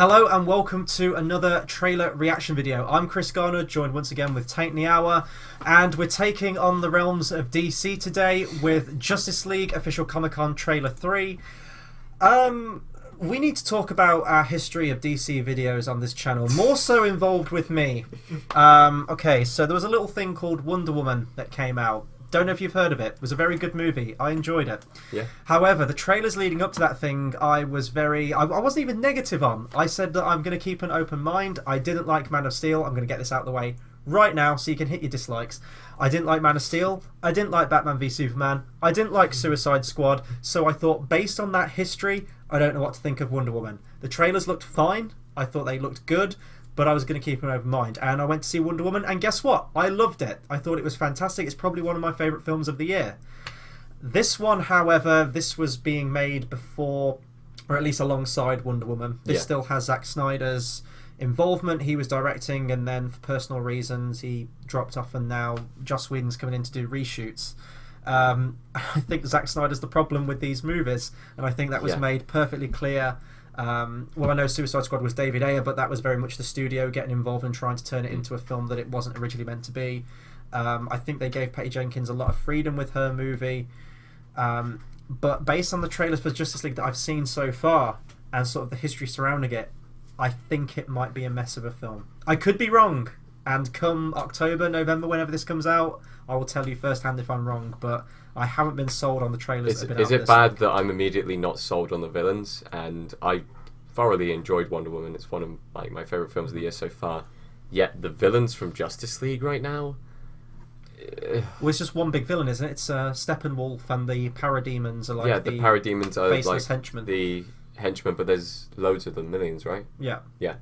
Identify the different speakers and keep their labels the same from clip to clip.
Speaker 1: Hello and welcome to another trailer reaction video. I'm Chris Garner, joined once again with Taint the Hour, and we're taking on the realms of DC today with Justice League Official Comic-Con Trailer 3. We need to talk about our history of DC videos on this channel, more so involved with me. Okay, so there was a little thing called Wonder Woman that came out. Don't know if you've heard of it. It was a very good movie. I enjoyed it.
Speaker 2: Yeah.
Speaker 1: However, the trailers leading up to that thing, I wasn't even negative on. I said that I'm going to keep an open mind. I didn't like Man of Steel. I'm going to get this out of the way right now so you can hit your dislikes. I didn't like Man of Steel. I didn't like Batman v Superman. I didn't like Suicide Squad. So I thought, based on that history, I don't know what to think of Wonder Woman. The trailers looked fine. I thought they looked good. But I was going to keep an open mind. And I went to see Wonder Woman, and guess what? I loved it. I thought it was fantastic. It's probably one of my favourite films of the year. This one, however, this was being made before, or at least alongside Wonder Woman. This still has Zack Snyder's involvement. He was directing, and then for personal reasons, he dropped off, and now Joss Whedon's coming in to do reshoots. I think Zack Snyder's the problem with these movies, and I think that was made perfectly clear. Well, I know Suicide Squad was David Ayer, but that was very much the studio getting involved and trying to turn it into a film that it wasn't originally meant to be. I think they gave Patty Jenkins a lot of freedom with her movie. But based on the trailers for Justice League that I've seen so far, and sort of the history surrounding it, I think it might be a mess of a film. I could be wrong, and come October, November, whenever this comes out, I will tell you firsthand if I'm wrong, but I haven't been sold on the trailers that have been out.
Speaker 2: Is it bad that I'm immediately not sold on the villains? And I thoroughly enjoyed Wonder Woman. It's one of my favourite films of the year so far. Yet the villains from Justice League right now...
Speaker 1: Well, it's just one big villain, isn't it? It's Steppenwolf, and the Parademons are like
Speaker 2: the Parademons are
Speaker 1: faceless
Speaker 2: like
Speaker 1: henchmen.
Speaker 2: the henchmen, but there's loads of them, millions, right?
Speaker 1: Yeah.
Speaker 2: Yeah.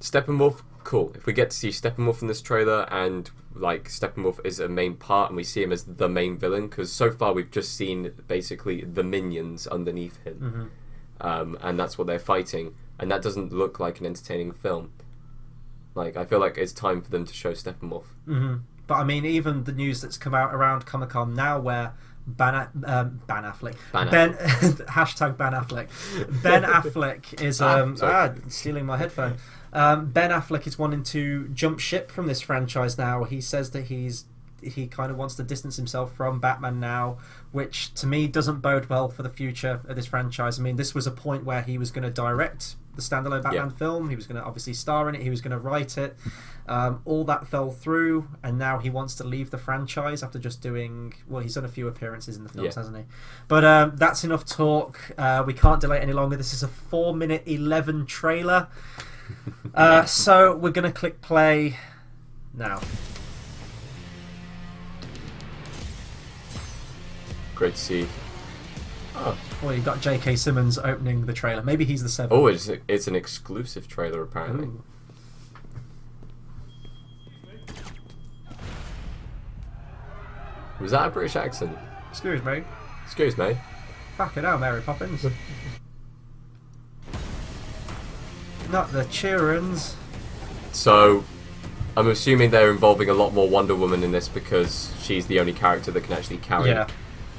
Speaker 2: Steppenwolf, cool. If we get to see Steppenwolf in this trailer, and like Steppenwolf is a main part and we see him as the main villain, because so far we've just seen basically the minions underneath him, and that's what they're fighting, and that doesn't look like an entertaining film. Like, I feel like it's time for them to show Steppenwolf.
Speaker 1: But I mean, even the news that's come out around Comic-Con now, where hashtag Ban Affleck. Ben Affleck is stealing my headphone. Ben Affleck is wanting to jump ship from this franchise now. He says that he kind of wants to distance himself from Batman now, which to me doesn't bode well for the future of this franchise. I mean, this was a point where he was going to direct the standalone Batman film. He was going to obviously star in it. He was going to write it. All that fell through, and now he wants to leave the franchise after just doing... Well, he's done a few appearances in the films, hasn't he? But that's enough talk. We can't delay it any longer. This is a 4-minute 11 trailer. So we're going to click play now.
Speaker 2: Great to see.
Speaker 1: Well, you've got J.K. Simmons opening the trailer. Maybe he's the 7th.
Speaker 2: Oh, it's an exclusive trailer, apparently.
Speaker 1: Ooh.
Speaker 2: Was that a British accent?
Speaker 1: Excuse me.
Speaker 2: Excuse me.
Speaker 1: Fucking hell, Mary Poppins. Not the children's.
Speaker 2: So, I'm assuming they're involving a lot more Wonder Woman in this because she's the only character that can actually carry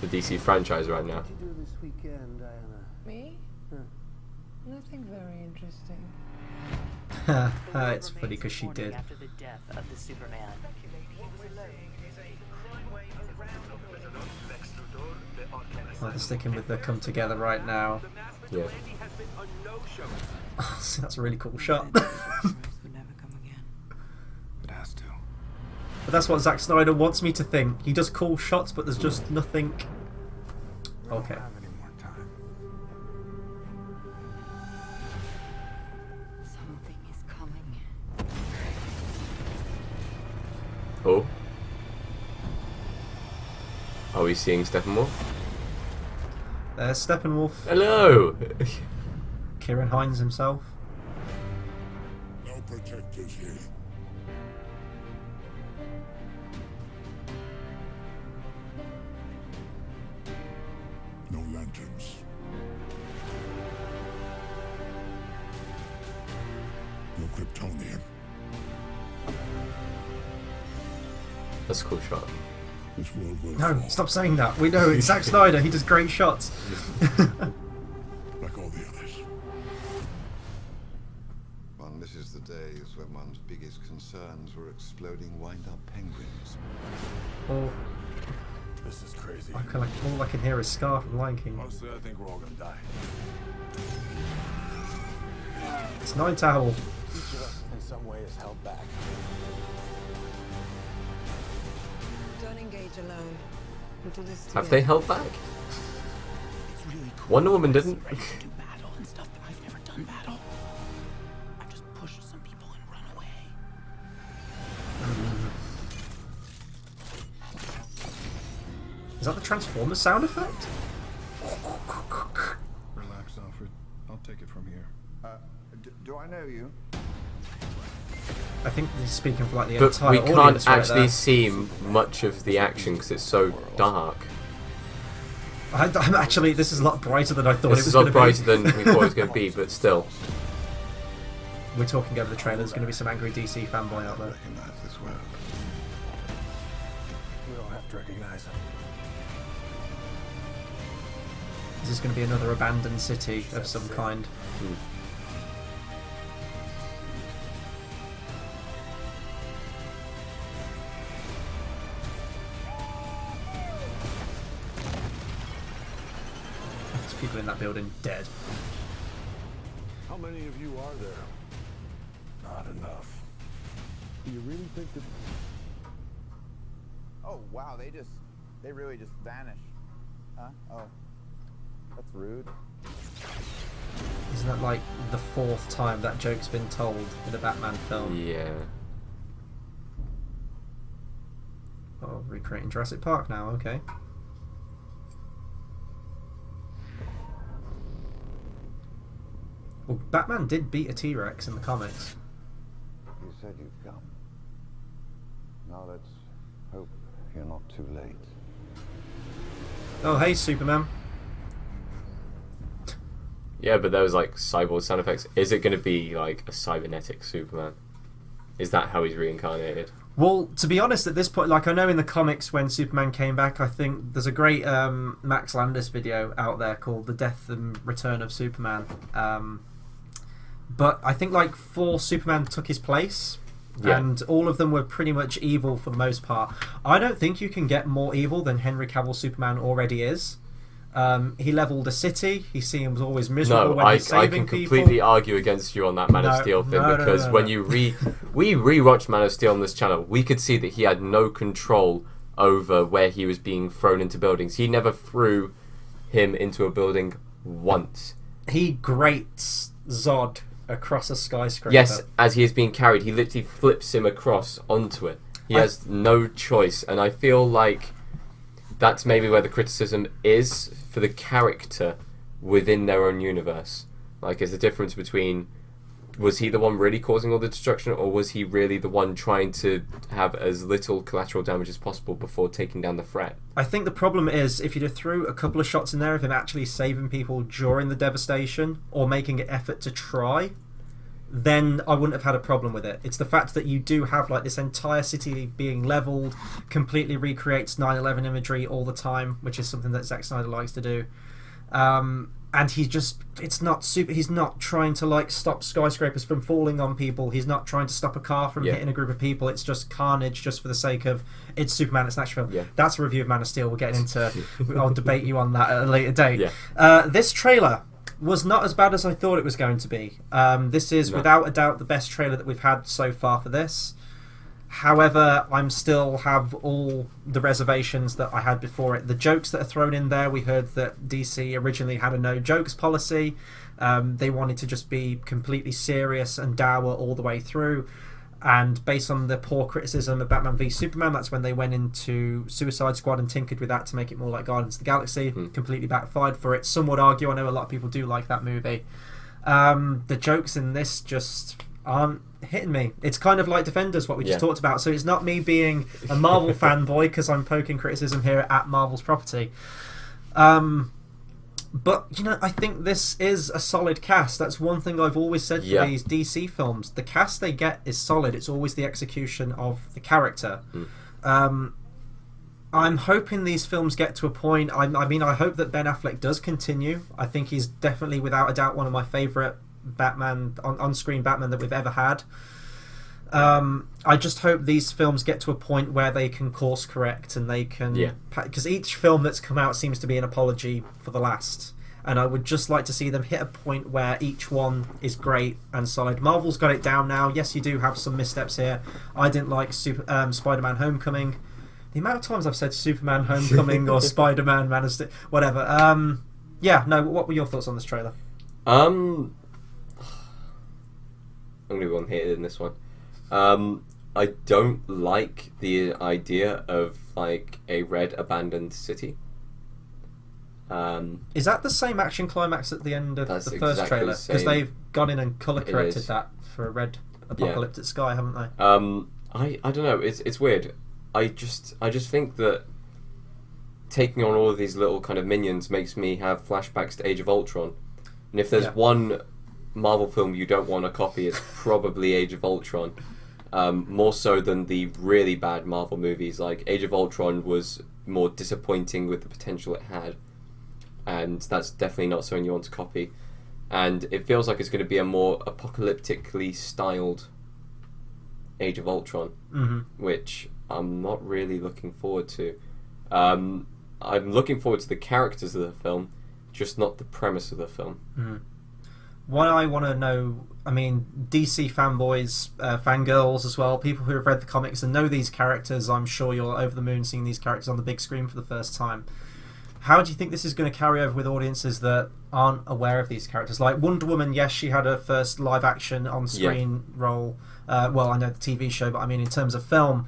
Speaker 2: the DC franchise right now.
Speaker 3: What did you do this weekend, Diana?
Speaker 4: Me? Nothing very interesting.
Speaker 1: It's funny because she did.
Speaker 5: After the death of the Superman.
Speaker 1: Well, they're sticking with the come together right now.
Speaker 2: Yeah.
Speaker 1: See, that's a really cool shot.
Speaker 4: Would never come again.
Speaker 3: It has to.
Speaker 1: But that's what Zack Snyder wants me to think. He does cool shots, but there's just nothing. Okay.
Speaker 3: I don't have any more time.
Speaker 4: Something is coming.
Speaker 2: Oh. Are we seeing Steppenwolf?
Speaker 1: There's Steppenwolf.
Speaker 2: Hello!
Speaker 1: Kieran Hines himself.
Speaker 6: No protectors here. No lanterns. No Kryptonian.
Speaker 2: That's a cool shot.
Speaker 6: This world will
Speaker 1: No,
Speaker 6: fall,
Speaker 1: stop saying that. We know it's Zack Snyder. He does great shots.
Speaker 6: like all the others.
Speaker 3: This is the days when one's biggest concerns were exploding wind-up penguins.
Speaker 1: Or
Speaker 6: This is crazy.
Speaker 1: all I can hear is Scar from Lion King.
Speaker 6: Honestly, I think we're all gonna die.
Speaker 1: It's Night Owl.
Speaker 7: Each of us, in some way, is held back.
Speaker 4: Don't engage alone. We'll do this
Speaker 2: Have they held back?
Speaker 8: It's really cool.
Speaker 2: Wonder Woman didn't.
Speaker 8: Ready to do battle and stuff, but I've never done battle. I just push some people and run away.
Speaker 1: Is that the Transformers sound effect?
Speaker 3: Relax, Alfred. I'll take it from here. Do I know you?
Speaker 1: I think he's speaking for like the
Speaker 2: But
Speaker 1: entire
Speaker 2: we
Speaker 1: audience
Speaker 2: can't
Speaker 1: right
Speaker 2: actually
Speaker 1: there.
Speaker 2: see much of the action because it's so dark.
Speaker 1: I'm actually, this is a lot brighter than I thought
Speaker 2: This
Speaker 1: it was
Speaker 2: is a
Speaker 1: going
Speaker 2: lot
Speaker 1: to
Speaker 2: brighter
Speaker 1: be.
Speaker 2: than we thought it was going to be, but still.
Speaker 1: We're talking over the trailer. There's going to be some angry DC fanboy out there.
Speaker 3: Recognize this world.
Speaker 7: We don't have to recognize him.
Speaker 1: Is this going to be another abandoned city of some kind? There's people in that building dead.
Speaker 6: How many of you are there? Not enough. Do you really think that...
Speaker 9: Oh wow, they really just vanish. Huh? Oh. That's rude.
Speaker 1: Isn't that like the 4th time that joke's been told in a Batman film?
Speaker 2: Yeah.
Speaker 1: Oh, recreating Jurassic Park now, okay. Well, Batman did beat a T-Rex in the comics.
Speaker 3: You said you'd come. Now let's hope you're not too late.
Speaker 1: Oh, hey, Superman.
Speaker 2: Yeah, but there was like cyborg sound effects. Is it going to be like a cybernetic Superman? Is that how he's reincarnated?
Speaker 1: Well, to be honest, at this point, like I know in the comics when Superman came back, I think there's a great Max Landis video out there called "The Death and Return of Superman." But I think like 4 Superman took his place,
Speaker 2: Yeah.
Speaker 1: and all of them were pretty much evil for the most part. I don't think you can get more evil than Henry Cavill Superman already is. He leveled a city. He seems always miserable
Speaker 2: No,
Speaker 1: when
Speaker 2: I
Speaker 1: he's saving
Speaker 2: can
Speaker 1: people.
Speaker 2: completely argue against you on that Man of
Speaker 1: No,
Speaker 2: Steel thing
Speaker 1: no, no,
Speaker 2: because
Speaker 1: no,
Speaker 2: when
Speaker 1: no.
Speaker 2: you we rewatched Man of Steel on this channel, we could see that he had no control over where he was being thrown into buildings. He never threw him into a building once.
Speaker 1: He grates Zod across a skyscraper.
Speaker 2: Yes, as he is being carried, he literally flips him across onto it. He has no choice, and I feel like that's maybe where the criticism is for the character within their own universe. Like, is the difference between, was he the one really causing all the destruction, or was he really the one trying to have as little collateral damage as possible before taking down the threat?
Speaker 1: I think the problem is if you'd have threw a couple of shots in there of him actually saving people during the devastation or making an effort to try, then I wouldn't have had a problem with it. It's the fact that you do have like this entire city being leveled, completely recreates 9/11 imagery all the time, which is something that Zack Snyder likes to do. And he's not trying to like stop skyscrapers from falling on people. He's not trying to stop a car from hitting a group of people. It's just carnage just for the sake of it's Superman, it's an action film.
Speaker 2: Yeah.
Speaker 1: That's a review of Man of Steel. We'll get into, I'll debate you on that at a later date.
Speaker 2: Yeah.
Speaker 1: This trailer was not as bad as I thought it was going to be. This is without a doubt the best trailer that we've had so far for this. However, I'm still have all the reservations that I had before it. The jokes that are thrown in there, we heard that DC originally had a no jokes policy. They wanted to just be completely serious and dour all the way through. And based on the poor criticism of Batman v Superman, that's when they went into Suicide Squad and tinkered with that to make it more like Guardians of the Galaxy. Completely backfired for it. Some would argue, I know a lot of people do like that movie. The jokes in this just aren't hitting me. It's kind of like Defenders, what we just talked about. So it's not me being a Marvel fanboy because I'm poking criticism here at Marvel's property. But, you know, I think this is a solid cast. That's one thing I've always said for these DC films. The cast they get is solid. It's always the execution of the character. I'm hoping these films get to a point... I mean, I hope that Ben Affleck does continue. I think he's definitely, without a doubt, one of my favourite Batman on-screen Batman that we've ever had. I just hope these films get to a point where they can course correct and they can, because each film that's come out seems to be an apology for the last, and I would just like to see them hit a point where each one is great and solid. Marvel's got it down now. Yes, you do have some missteps here. I didn't like Spider-Man Homecoming. The amount of times I've said Superman Homecoming or Spider-Man Man of Steel, whatever. What were your thoughts on this trailer?
Speaker 2: I'm gonna be one-hated in this one. I don't like the idea of like a red abandoned city.
Speaker 1: Is that the same action climax at the end of the first
Speaker 2: exactly
Speaker 1: trailer?
Speaker 2: the
Speaker 1: Because
Speaker 2: same.
Speaker 1: they've gone in and colour corrected
Speaker 2: is.
Speaker 1: that for a red apocalyptic sky, haven't they?
Speaker 2: I don't know. It's weird. I just think that taking on all of these little kind of minions makes me have flashbacks to Age of Ultron. And if there's one Marvel film you don't want to copy, it's probably Age of Ultron. More so than the really bad Marvel movies. Like Age of Ultron was more disappointing with the potential it had, and that's definitely not something you want to copy. And it feels like it's going to be a more apocalyptically styled Age of Ultron, which I'm not really looking forward to. I'm looking forward to the characters of the film, just not the premise of the film.
Speaker 1: What I want to know, I mean, DC fanboys, fangirls as well, people who have read the comics and know these characters, I'm sure you're over the moon seeing these characters on the big screen for the first time. How do you think this is going to carry over with audiences that aren't aware of these characters? Like Wonder Woman, yes, she had her first live action on screen role. Well, I know the TV show, but I mean in terms of film.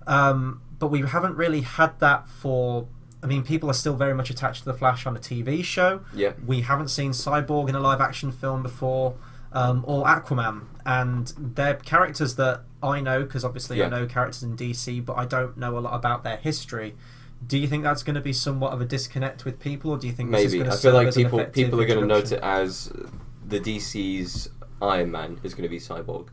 Speaker 1: But we haven't really had that for... I mean, people are still very much attached to the Flash on a TV show.
Speaker 2: Yeah.
Speaker 1: We haven't seen Cyborg in a live action film before, or Aquaman, and they're characters that I know because obviously I know characters in DC, but I don't know a lot about their history. Do you think that's going to be somewhat of a disconnect with people, or do you think this is
Speaker 2: Maybe.
Speaker 1: going to
Speaker 2: I feel
Speaker 1: serve
Speaker 2: like
Speaker 1: as an effective
Speaker 2: people are going to note
Speaker 1: introduction?
Speaker 2: it as the DC's Iron Man is going to be Cyborg,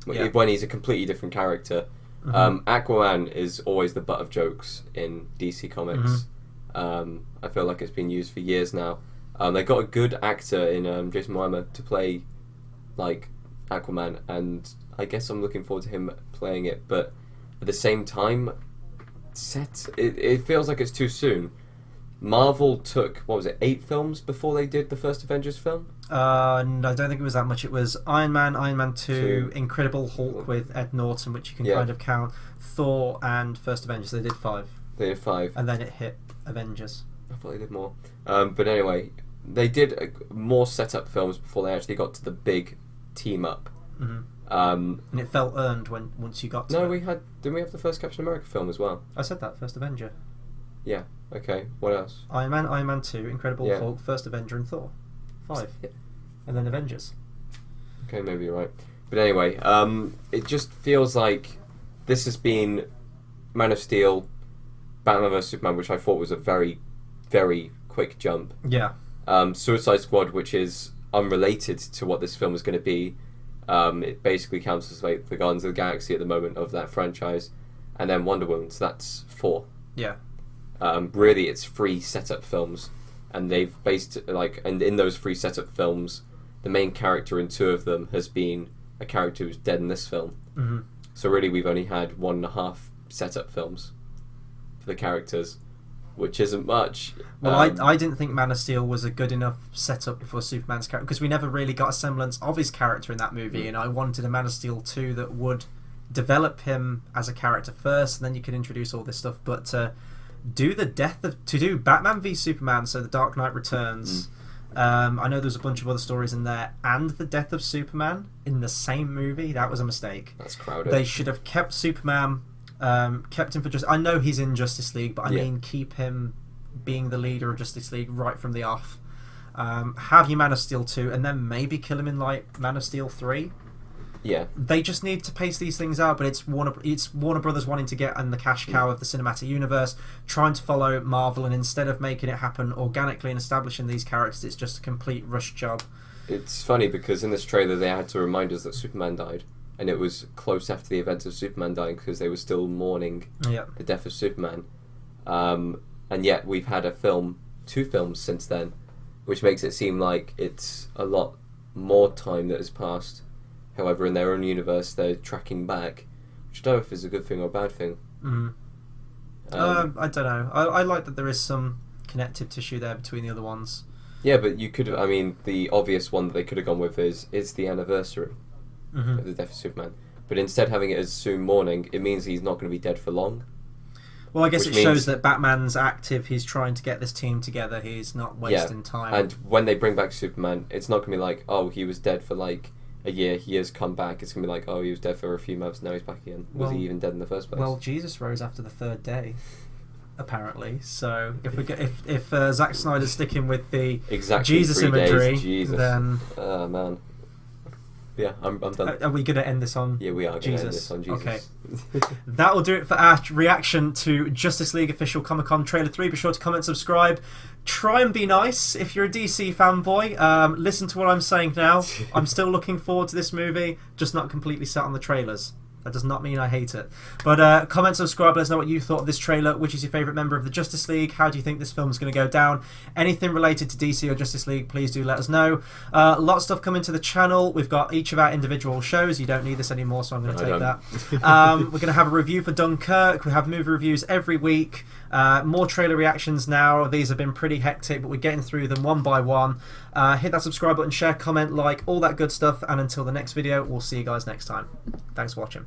Speaker 1: Yeah.
Speaker 2: when he's a completely different character. Aquaman is always the butt of jokes in DC Comics. I feel like it's been used for years now. They got a good actor in Jason Momoa to play like Aquaman, and I guess I'm looking forward to him playing it. But at the same time, it feels like it's too soon. Marvel took 8 films before they did the first Avengers film.
Speaker 1: No, I don't think it was that much. It was Iron Man, Iron Man 2, Incredible Hulk with Ed Norton, which you can kind of count, Thor, and First Avengers. They did 5.
Speaker 2: They did 5.
Speaker 1: And then it hit Avengers.
Speaker 2: I thought they did more. But anyway, they did more setup films before they actually got to the big team up.
Speaker 1: And it felt earned once you got to it.
Speaker 2: Didn't we have the first Captain America film as well?
Speaker 1: I said that, First Avenger.
Speaker 2: Yeah. Okay. What else?
Speaker 1: Iron Man 2, Incredible Hulk, First Avenger, and Thor. 5.
Speaker 2: Yeah.
Speaker 1: And then Avengers.
Speaker 2: Okay, maybe you're right. But anyway, it just feels like this has been Man of Steel, Batman vs Superman, which I thought was a very, very quick jump.
Speaker 1: Yeah.
Speaker 2: Suicide Squad, which is unrelated to what this film is going to be. It basically counts as like the Guardians of the Galaxy at the moment of that franchise, and then Wonder Woman. So that's 4.
Speaker 1: Yeah.
Speaker 2: Really, it's 3 setup films, and they've based and in those 3 setup films, the main character in 2 of them has been a character who's dead in this film. So really, we've only had 1.5 setup films for the characters, which isn't much.
Speaker 1: Well, I didn't think Man of Steel was a good enough setup for Superman's character, because we never really got a semblance of his character in that movie, and I wanted a Man of Steel 2 that would develop him as a character first, and then you could introduce all this stuff. But to do Batman v Superman, so The Dark Knight Returns, I know there's a bunch of other stories in there, and the death of Superman in the same movie, that was a mistake.
Speaker 2: That's crowded.
Speaker 1: They should have kept Superman, kept him for I know he's in Justice League, but I mean keep him being the leader of Justice League right from the off. Have your Man of Steel 2, and then maybe kill him in like Man of Steel 3.
Speaker 2: Yeah.
Speaker 1: They just need to pace these things out, but it's Warner Brothers wanting to get on the cash cow of the cinematic universe, trying to follow Marvel, and instead of making it happen organically and establishing these characters, it's just a complete rush job.
Speaker 2: It's funny because in this trailer they had to remind us that Superman died, and it was close after the event of Superman dying because they were still mourning the death of Superman. And yet we've had 2 films since then, which makes it seem like it's a lot more time that has passed. However, in their own universe, they're tracking back, which I don't know if is a good thing or a bad thing.
Speaker 1: I don't know. I like that there is some connective tissue there between the other ones.
Speaker 2: Yeah, but you could. I mean, the obvious one that they could have gone with is the anniversary of the death of Superman. But instead, having it as soon morning, it means he's not going to be dead for long.
Speaker 1: Well, I guess
Speaker 2: Which
Speaker 1: it shows
Speaker 2: means-
Speaker 1: that Batman's active. He's trying to get this team together. He's not wasting time.
Speaker 2: And when they bring back Superman, it's not going to be like, oh, he was dead for like a year, he has come back. It's going to be like, oh, he was dead for a few months, now he's back again. Was
Speaker 1: Well-
Speaker 2: he even dead in the first place?
Speaker 1: Well, Jesus rose after the third day, apparently. So if we get if Zack Snyder's sticking with the
Speaker 2: exactly
Speaker 1: Jesus
Speaker 2: 3 days,
Speaker 1: imagery,
Speaker 2: Jesus.
Speaker 1: then
Speaker 2: Oh, man. Yeah, I'm done.
Speaker 1: are we going to end this on
Speaker 2: Yeah, we are going to end
Speaker 1: Jesus?
Speaker 2: this on Jesus.
Speaker 1: Okay. That will do it for our reaction to Justice League Official Comic Con Trailer 3. Be sure to comment, subscribe. Try and be nice if you're a DC fanboy. Listen to what I'm saying now. I'm still looking forward to this movie, just not completely set on the trailers. That does not mean I hate it. But comment, subscribe, let us know what you thought of this trailer. Which is your favourite member of the Justice League? How do you think this film is going to go down? Anything related to DC or Justice League, please do let us know. A lot of stuff coming to the channel. We've got each of our individual shows. You don't need this anymore, so I'm going to take that. We're going to have a review for Dunkirk. We have movie reviews every week. More trailer reactions now. These have been pretty hectic, but we're getting through them one by one. Hit that subscribe button, share, comment, like, all that good stuff. And until the next video, we'll see you guys next time. Thanks for watching.